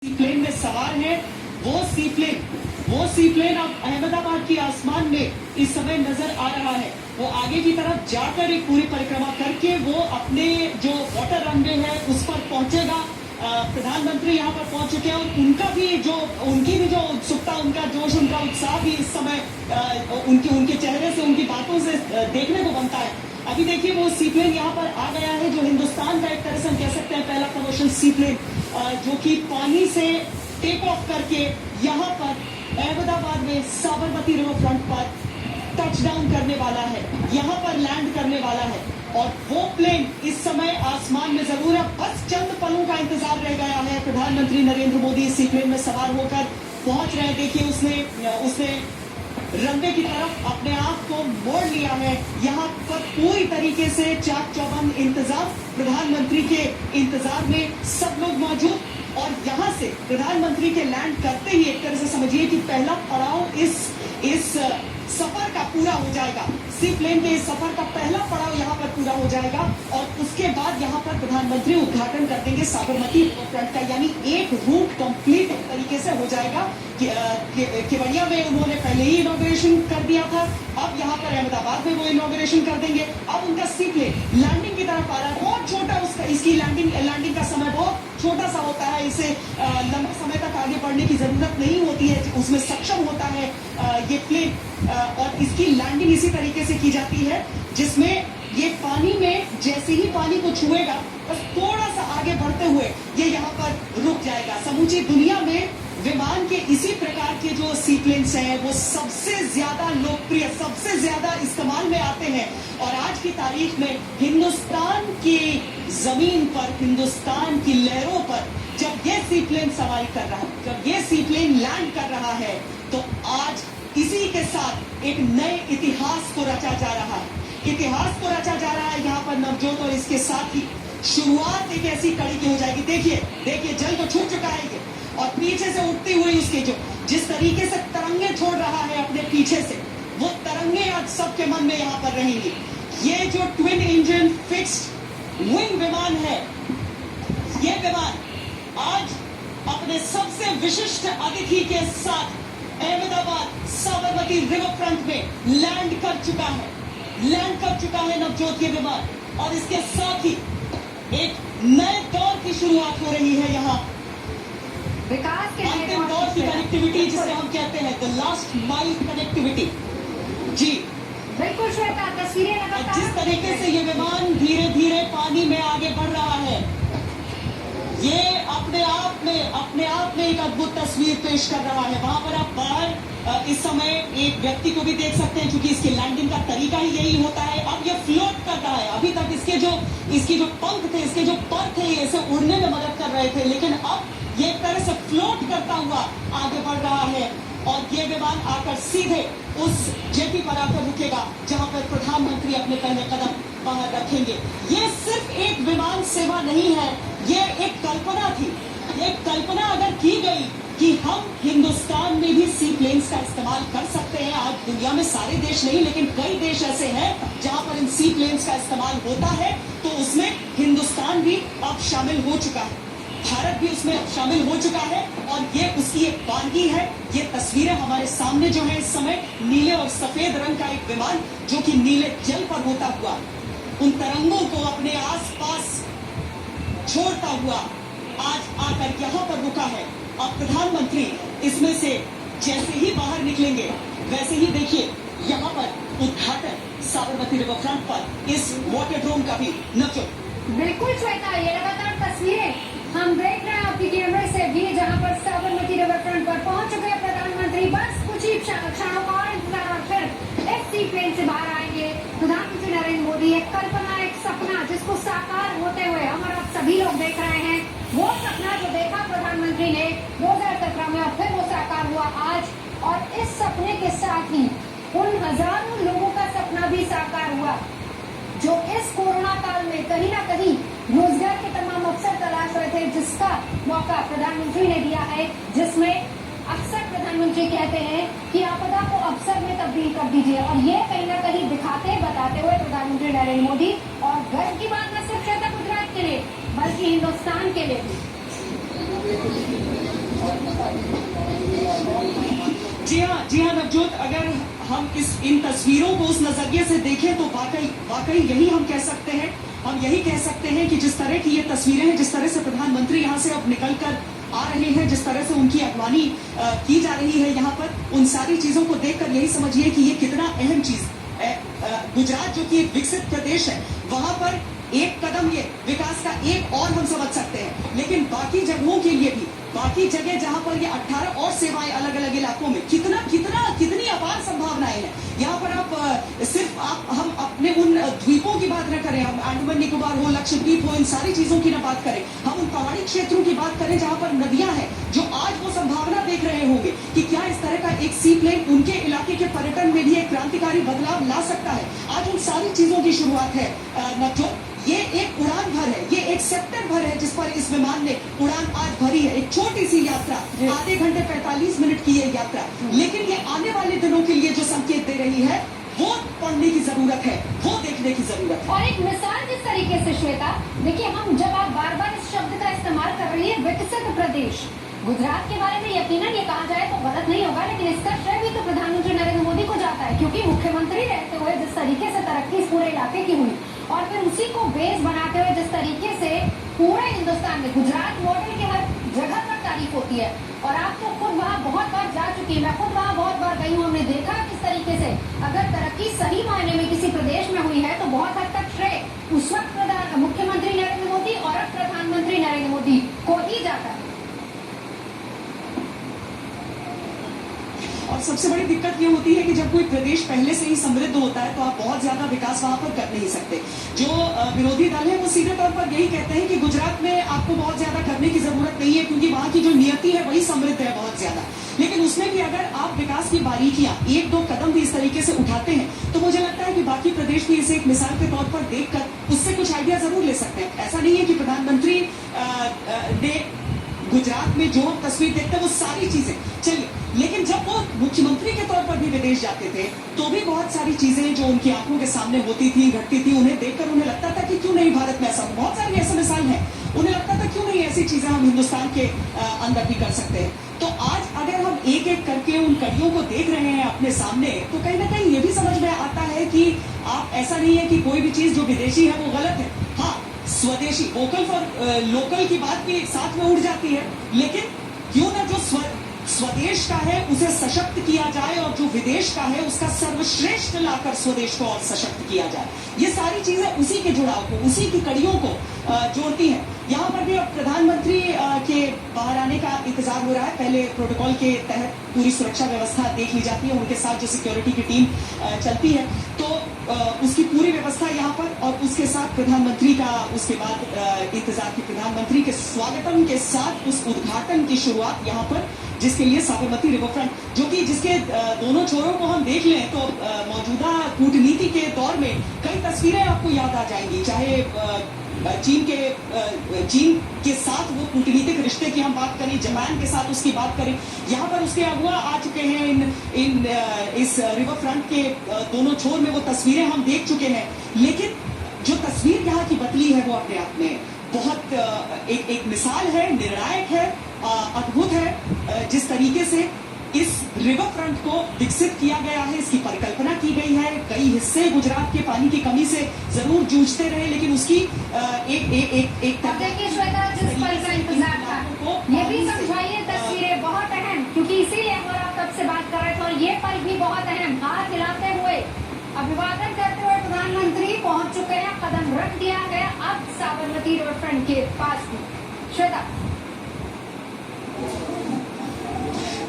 Seaplane में सवार है। वो सीप्लेन अब अहमदाबाद की आसमान में इस समय नजर आ रहा है। वो आगे की तरफ जाकर एक पूरी परिक्रमा करके वो अपने जो वाटर रनवे है उस पर पहुंचेगा। प्रधानमंत्री यहाँ पर पहुंच चुके हैं और उनकी भी जो उत्सुकता, उनका जोश, उनका उत्साह भी इस समय उनके चेहरे से, उनकी बातों से देखने को बनता है। अभी देखिए वो सीप्लेन यहाँ पर आ गया है, जो हिंदुस्तान का एक तरह से हम कह सकते हैं पहला कमर्शियल सीप्लेन, जो कि पानी से टेक ऑफ करके यहाँ पर अहमदाबाद में साबरमती रिवर फ्रंट पर टच डाउन करने वाला है, यहाँ पर लैंड करने वाला है। और वो प्लेन इस समय आसमान में जरूर है, बस चंद पलों का इंतजार रह गया है। प्रधानमंत्री नरेंद्र मोदी इस सीप्लेन में सवार होकर पहुंच रहे हैं। देखिए उसने रनवे की तरफ अपने आप को मोड़ लिया है। यहाँ पर पूरी तरीके से चाक चौबंद इंतजाम, प्रधानमंत्री के इंतजार में सब लोग मौजूद। और यहाँ से प्रधानमंत्री के लैंड करते ही एक तरह से समझिए कि पहला पड़ाव इस सफर का पूरा हो जाएगा। सी प्लेन के इस सफर का पहला पड़ाव यहाँ पर पूरा हो जाएगा और उसके बाद यहाँ पर प्रधानमंत्री उद्घाटन कर देंगे साबरमती फ्रंट का, यानी एक रूट कंप्लीट तरीके से हो जाएगा। केवड़िया में उन्होंने पहले ही इनॉग्रेशन कर दिया था, अब यहाँ पर अहमदाबाद में वो इनॉग्रेशन कर देंगे। अब उनका सी प्लेन लैंडिंग की तरफ आ रहा है। बहुत छोटा इसकी लैंडिंग का समय बहुत छोटा सा होता है। इसे लंबे समय तक आगे बढ़ने की जरूरत नहीं होती है, उसमें सक्षम होता है ये प्लेन। और इसकी लैंडिंग इसी तरीके से की जाती है जिसमें ये पानी में जैसे ही पानी को छुएगा बस थोड़ा सा आगे बढ़ते हुए ये यहाँ पर रुक जाएगा। समूची दुनिया में विमान के इसी प्रकार के जो सीप्लेन्स हैं वो सबसे ज्यादा लोकप्रिय, सबसे ज्यादा इस्तेमाल में आते हैं। और आज की तारीख में हिंदुस्तान की जमीन पर, हिंदुस्तान की लहरों पर जब ये सीप्लेन सवारी कर रहा है, जब ये सीप्लेन लैंड कर रहा है, तो आज इसी के साथ एक नए इतिहास को रचा जा रहा है। इतिहास को रचा जा रहा है यहाँ पर नवजोत, और इसके साथ ही शुरुआत एक ऐसी कड़ी की हो जाएगी। देखिए जल को छू चुका है ये, और पीछे से उठती हुई उसके जिस तरीके से तरंगे छोड़ रहा है अपने पीछे से, वो तरंगे आज सबके मन में यहाँ पर रहेंगी। ये जो ट्विन इंजन फिक्स्ड विंग विमान है, ये विमान आज अपने सबसे विशिष्ट अतिथि के साथ अहमदाबाद साबरमती रिवर फ्रंट में लैंड कर चुका है नवजोत ये विमान। और इसके साथ ही एक नए दौर की शुरुआत हो रही है यहाँ, विकास के अंतिम दौर की कनेक्टिविटी जिसे हम कहते हैं द लास्ट माइल कनेक्टिविटी। जी बिल्कुल श्वेता, तस्वीरें लगातार जिस तरीके से ये विमान धीरे धीरे पानी में आगे बढ़ रहा है, ये अपने आप में एक अद्भुत तस्वीर पेश कर रहा है। वहां पर आप बाहर इस समय एक व्यक्ति को भी देख सकते हैं, क्योंकि इसकी लैंडिंग का तरीका ही यही होता है। अब ये फ्लोट कर रहा है। अभी तक इसके जो पंख थे, इसके जो पर थे, ये इसे उड़ने में मदद कर रहे थे, लेकिन अब ये एक तरह से फ्लोट करता हुआ आगे बढ़ रहा है। और ये विमान आकर सीधे उस जेटी पर आकर रुकेगा जहां पर प्रधानमंत्री अपने पहले कदम बाहर रखेंगे। ये सिर्फ एक विमान सेवा नहीं है, ये एक कल्पना थी। एक कल्पना अगर की गई कि हम हिंदुस्तान में भी सी प्लेन्स का इस्तेमाल कर सकते हैं। आज दुनिया में सारे देश नहीं, लेकिन कई देश ऐसे हैं जहां पर इन सी प्लेन्स का इस्तेमाल होता है, तो उसमें हिंदुस्तान भी अब शामिल हो चुका है, भारत भी उसमें शामिल हो चुका है। और ये उसकी एक बानगी है। ये तस्वीरें हमारे सामने जो है इस समय, नीले और सफेद रंग का एक विमान जो कि नीले जल पर होता हुआ उन तरंगों को अपने आसपास छोड़ता हुआ आज आकर यहाँ पर रुका है। अब प्रधानमंत्री इसमें से जैसे ही बाहर निकलेंगे, वैसे ही देखिए यहाँ पर उद्घाटन साबरमती रिवर फ्रंट पर इस वाटरड्रोम का भी नवजोत। बिल्कुल श्वेता, ये लगातार तस्वीरें हम देख रहे हैं आपके कैमरे से भी, जहां पर साबरमती रिवर फ्रंट पर पहुंच चुके हैं प्रधानमंत्री। बस कुछ ही क्षणों का और इंतजार, और फिर इस सी प्लेन से बाहर आएंगे प्रधानमंत्री नरेंद्र मोदी। एक कल्पना, एक सपना जिसको साकार होते हुए हम और आप सभी लोग देख रहे हैं। वो सपना जो देखा प्रधानमंत्री ने 2017 में, और फिर वो साकार हुआ आज। और इस सपने के साथ ही उन हजारों लोगों का सपना भी साकार हुआ जो इस कोरोना काल में कहीं ना कहीं रोजगार के तमाम अवसर तलाश रहे थे, जिसका मौका प्रधानमंत्री ने दिया है। जिसमें अक्सर प्रधानमंत्री कहते हैं कि आपदा को अवसर में तब्दील कर दीजिए, और ये कहीं ना कहीं बताते हुए प्रधानमंत्री नरेंद्र मोदी। और गर्व की बात न सिर्फ गुजरात के लिए बल्कि हिंदुस्तान के लिए भी। जी हाँ नवजोत, अगर हम इन तस्वीरों को उस नजरिए से देखें तो वाकई यही हम कह सकते हैं। हम यही कह सकते हैं कि जिस तरह की ये तस्वीरें हैं, जिस तरह से प्रधानमंत्री यहाँ से अब निकलकर आ रहे हैं, जिस तरह से उनकी अगवानी की जा रही है यहाँ पर, उन सारी चीजों को देखकर यही समझिए कि ये कितना अहम चीज है। गुजरात जो कि एक विकसित प्रदेश है, वहां पर एक कदम ये विकास का एक और हम समझ सकते हैं, लेकिन बाकी जगहों के लिए भी, बाकी जगह जहां पर ये 18 और सेवाएं अलग अलग इलाकों में, कितनी अपार संभावनाएं हैं। यहाँ पर हम अपने उन द्वीपों की बात न करें, हम अंडमान निकोबार हो, लक्षद्वीप हो, इन सारी चीजों की न बात करें, हम उन पहाड़ी क्षेत्रों की बात करें जहां पर नदियां हैं, जो आज वो संभावना देख रहे होंगे कि क्या इस तरह का एक सी प्लेन उनके इलाके के पर्यटन में भी एक क्रांतिकारी बदलाव ला सकता है। आज उन सारी चीजों की शुरुआत है नवजोत। ये एक उड़ान भर है, ये एक सेक्टर भर है जिस पर इस विमान ने उड़ान आज भरी है। एक छोटी सी यात्रा, आधे घंटे 45 मिनट की ये यात्रा, लेकिन ये आने वाले दिनों के लिए जो संकेत दे रही है, वो पढ़ने की जरूरत है, वो देखने की जरूरत है। और एक मिसाल जिस तरीके से श्वेता, देखिए हम जब आप बार बार इस शब्द का इस्तेमाल कर रही है, विकसित प्रदेश, गुजरात के बारे में यकीनन ये कहा जाए तो गलत नहीं होगा, लेकिन इसका श्रेय भी तो प्रधानमंत्री नरेंद्र मोदी को जाता है, क्योंकि मुख्यमंत्री रहते हुए जिस तरीके से तरक्की इस पूरे इलाके की हुई, और फिर उसी को बेस बनाते हुए जिस तरीके से पूरे हिंदुस्तान में गुजरात मॉडल की हर जगह पर तारीफ होती है। और आप तो खुद वहाँ बहुत बार जा चुकी है, मैं खुद वहाँ बहुत बार गई हूँ, हमने देखा किस तरीके से अगर तरक्की सही मायने में किसी प्रदेश में हुई है तो बहुत हद तक श्रेय उस वक्त मुख्यमंत्री नरेंद्र मोदी और अब प्रधानमंत्री नरेंद्र मोदी को ही जाता है। और सबसे बड़ी दिक्कत ये होती है कि जब कोई प्रदेश पहले से ही समृद्ध होता है तो आप बहुत ज्यादा विकास वहां पर कर नहीं सकते। जो विरोधी दल है वो सीधे तौर पर यही कहते हैं कि गुजरात में आपको बहुत ज्यादा करने की जरूरत नहीं है, क्योंकि वहां की जो नियति है वही समृद्ध है बहुत ज्यादा। लेकिन उसमें भी अगर आप विकास की बारीकियां, एक दो कदम भी इस तरीके से उठाते हैं तो मुझे लगता है कि बाकी प्रदेश भी इसे एक मिसाल के तौर पर देखकर उससे कुछ आइडिया जरूर ले सकते हैं। ऐसा नहीं है कि प्रधानमंत्री ने गुजरात में जो तस्वीर देखते हैं वो सारी चीजें चलिए, लेकिन जब वो मुख्यमंत्री के तौर पर भी विदेश जाते थे तो भी बहुत सारी चीजें जो उनकी आंखों के सामने होती थी, घटती थी, उन्हें देखकर उन्हें लगता था कि क्यों नहीं भारत में ऐसा। बहुत सारी ऐसे मिसाल हैं, उन्हें लगता था क्यों नहीं ऐसी चीजें हम हिंदुस्तान के अंदर भी कर सकते हैं। तो आज अगर हम एक एक करके उन कड़ियों को देख रहे हैं अपने सामने, तो कहीं ना कहीं ये भी समझ में आता है कि आप, ऐसा नहीं है कि कोई भी चीज जो विदेशी है वो गलत है। हाँ, स्वदेशी, वोकल फॉर लोकल की बात भी एक साथ में उड़ जाती है, लेकिन क्यों ना जो स्वदेश का है उसे सशक्त किया जाए और जो विदेश का है उसका सर्वश्रेष्ठ लाकर स्वदेश को और सशक्त किया जाए। ये सारी चीजें उसी के जुड़ाव को, उसी की कड़ियों को जोड़ती हैं। यहाँ पर भी अब प्रधानमंत्री के बाहर आने का इंतजार हो रहा है। पहले प्रोटोकॉल के तहत पूरी सुरक्षा व्यवस्था देख ली जाती है, उनके साथ जो सिक्योरिटी की टीम चलती है, तो उसकी पूरी व्यवस्था यहाँ पर, और उसके साथ प्रधानमंत्री का उसके बाद इंतजार की प्रधानमंत्री के स्वागतम के साथ उस उद्घाटन की शुरुआत यहाँ पर, जिसके लिए साबरमती रिवर फ्रंट, जो कि जिसके दोनों छोरों को हम देख लें तो मौजूदा कूटनीति के दौर में कई तस्वीरें आपको याद आ जाएंगी। चाहे चीन के साथ वो कूटनीतिक रिश्ते की हम बात करें, जापान के साथ उसकी बात करें, यहाँ पर उसके अगुआ आ चुके हैं इस रिवर फ्रंट के दोनों छोर में, वो तस्वीरें हम देख चुके हैं। लेकिन जो तस्वीर यहाँ की बदली है वो अपने आप में बहुत एक मिसाल है, निर्णायक है, अद्भुत है। जिस तरीके से इस रिवर फ्रंट को विकसित किया गया है, इसकी परिकल्पना की गई है। कई हिस्से गुजरात के पानी की कमी से जरूर जूझते रहे, लेकिन उसकी एक देखिए श्वेता, जिस पल का इंतजार था, ये भी समझाइए तस्वीरें बहुत अहम, क्योंकि इसीलिए हम आप तब से बात कर रहे थे, और ये पल भी बहुत अहम। हाथ हिलाते हुए, अभिवादन करते हुए प्रधानमंत्री पहुंच चुके हैं, कदम रख दिया गया अब साबरमती रिवर फ्रंट के पास भी। श्वेता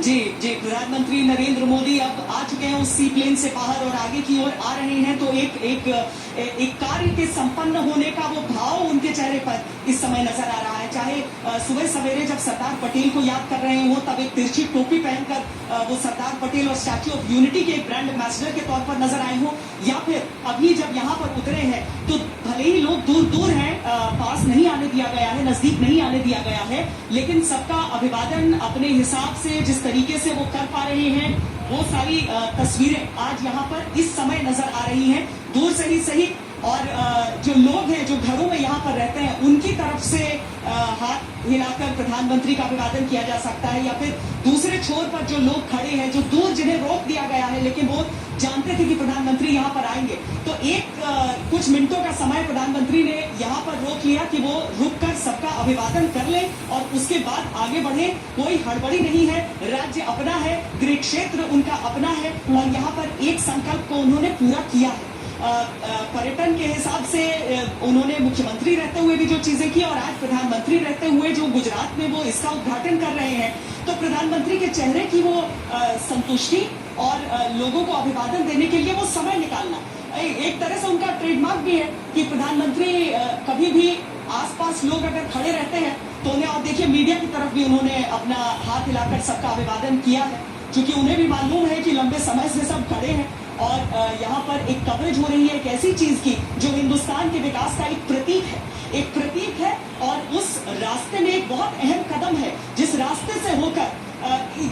जी, प्रधानमंत्री नरेंद्र मोदी अब आ चुके हैं उस सी प्लेन से बाहर और आगे की ओर आ रहे हैं। तो एक कार्य के संपन्न होने का वो भाव उनके चेहरे पर इस समय नजर आ रहा है। चाहे सुबह सवेरे जब सरदार पटेल को याद कर रहे हो, तब एक तिरछी टोपी पहनकर वो सरदार पटेल और स्टैच्यू ऑफ यूनिटी के ब्रांड एम्बेसडर के तौर पर नजर आए हो, या फिर अभी जब यहाँ पर उतरे हैं तो भले ही लोग दूर दूर हैं, पास नहीं आने दिया गया है, नजदीक नहीं आने दिया गया है, लेकिन सबका अभिवादन अपने हिसाब से जिस तरीके से वो कर पा रहे हैं, वो सारी तस्वीरें आज यहाँ पर इस समय नजर आ रही हैं। दूर से ही सही, और जो लोग हैं जो घरों में यहाँ पर रहते हैं उनकी तरफ से हाथ हिलाकर प्रधानमंत्री का अभिवादन किया जा सकता है, या फिर दूसरे छोर पर जो लोग खड़े हैं जो दूर जिन्हें रोक दिया गया है लेकिन वो जानते थे कि प्रधानमंत्री यहाँ पर आएंगे, तो कुछ मिनटों का समय प्रधानमंत्री ने यहाँ पर रोक लिया कि वो रुककर सबका अभिवादन कर ले और उसके बाद आगे बढ़े। कोई हड़बड़ी नहीं है, राज्य अपना है, गृह क्षेत्र उनका अपना है और यहाँ पर एक संकल्प को उन्होंने पूरा किया है। पर्यटन के हिसाब से उन्होंने मुख्यमंत्री रहते हुए भी जो चीजें की और आज प्रधानमंत्री रहते हुए जो गुजरात में वो इसका उद्घाटन कर रहे हैं, तो प्रधानमंत्री के चेहरे की वो संतुष्टि और लोगों को अभिवादन देने के लिए वो समय निकालना एक तरह से उनका ट्रेडमार्क भी है कि प्रधानमंत्री कभी भी आसपास लोग अगर खड़े रहते हैं तो उन्हें, और देखिए मीडिया की तरफ भी उन्होंने अपना हाथ हिलाकर सबका अभिवादन किया है, क्योंकि उन्हें भी मालूम है कि लंबे समय से सब खड़े हैं और यहाँ पर एक कवरेज हो रही है एक ऐसी चीज की जो हिंदुस्तान के विकास का एक प्रतीक है और उस रास्ते में एक बहुत अहम कदम है जिस रास्ते से होकर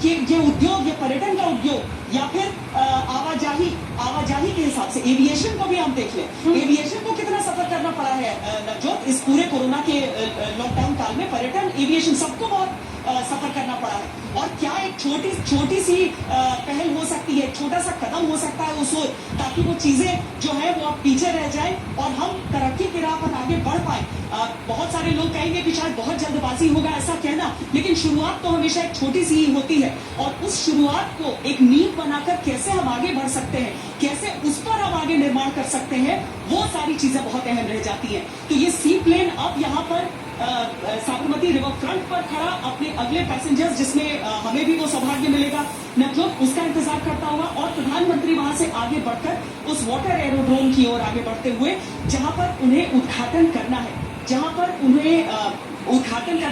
ये उद्योग, ये पर्यटन का उद्योग या फिर आवाजाही के हिसाब से एविएशन को भी हम देख लें, एविएशन को कितना सफर करना पड़ा है नवजोत इस पूरे कोरोना के लॉकडाउन काल में। पर्यटन, एविएशन सबको बहुत सफर करना पड़ा है और क्या एक छोटी सी पहल हो सकती है, छोटा सा कदम हो सकता है उस ओर, ताकि वो चीजें जो है वो अब पीछे रह जाए और हम तरक्की की राह पर आगे बढ़ पाए। बहुत सारे लोग कहेंगे कि शायद बहुत जल्दबाजी होगा ऐसा कहना, लेकिन शुरुआत तो हमेशा एक छोटी सी ही होती है और उस शुरुआत को एक नींव बनाकर कैसे हम आगे बढ़ सकते हैं, कैसे उस पर हम आगे निर्माण कर सकते हैं, वो सारी चीजें बहुत अहम रह जाती है। तो ये सी प्लेन अब यहाँ पर साबरमती रिवर फ्रंट पर खड़ा अपने अगले पैसेंजर्स, जिसमें हमें भी वो सौभाग्य मिलेगा नवजोत, उसका इंतजार करता हुआ और प्रधानमंत्री वहां से आगे बढ़कर उस वाटर एरोड्रोम की ओर आगे बढ़ते हुए जहां पर उन्हें उद्घाटन करना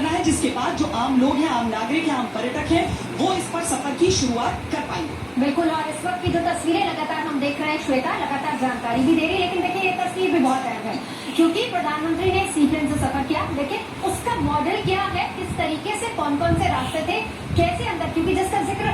है, जिसके बाद जो आम लोग हैं, आम नागरिक हैं, आम पर्यटक हैं, वो इस पर सफर की शुरुआत कर पाएंगे। बिल्कुल, और इस वक्त की जो तस्वीरें लगातार हम देख रहे हैं, श्वेता लगातार जानकारी भी दे रही है, लेकिन देखिए ये तस्वीर भी बहुत अहम है क्योंकि प्रधानमंत्री ने सी प्लेन से सफर किया, लेकिन उसका मॉडल क्या है, किस तरीके से कौन कौन से रास्ते थे, कैसे अंदर, क्योंकि जिसका जिक्र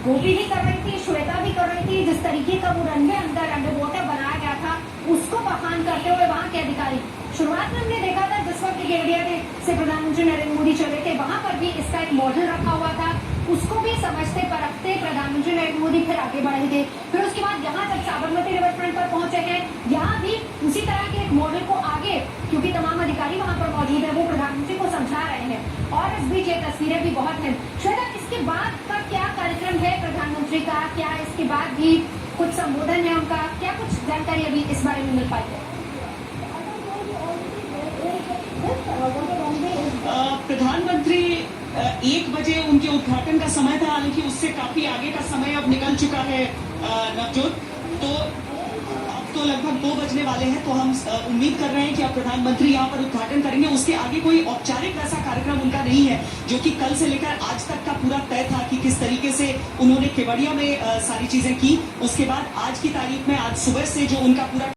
गोपी भी कर रही थी, श्वेता भी कर रही थी, जिस तरीके का वो रनवे अंडर वाटर बनाया गया था उसको बखान करते हुए वहाँ के अधिकारी, शुरुआत में हमने देखा था जिस वक्त केवड़िया से प्रधानमंत्री नरेंद्र मोदी चले थे वहां पर भी इसका एक मॉडल रखा हुआ था, उसको भी समझते परखते प्रधानमंत्री नरेंद्र मोदी फिर आगे बढ़े थे। फिर उसके बाद यहाँ तक साबरमती रिवर फ्रंट पर पहुंचे हैं, यहाँ भी उसी तरह के एक मॉडल को आगे, क्योंकि तमाम अधिकारी वहाँ पर मौजूद है, वो प्रधानमंत्री को समझा रहे हैं और इस बीच ये तस्वीरें भी बहुत हैं। श्वेता, इसके बाद का क्या कार्यक्रम है प्रधानमंत्री का, क्या इसके बाद भी कुछ संबोधन है उनका, क्या कुछ जानकारी अभी इस बारे में मिल पाई है? प्रधानमंत्री 1 बजे उनके उद्घाटन का समय था, हालांकि उससे काफी आगे का समय अब निकल चुका है नवजोत, तो अब तो लगभग 2 बजने वाले हैं, तो हम उम्मीद कर रहे हैं कि अब प्रधानमंत्री यहाँ पर उद्घाटन करेंगे। उसके आगे कोई औपचारिक ऐसा कार्यक्रम उनका नहीं है, जो कि कल से लेकर आज तक का पूरा तय था कि किस तरीके से उन्होंने केवड़िया में सारी चीजें की। उसके बाद आज की तारीख में, आज सुबह से जो उनका पूरा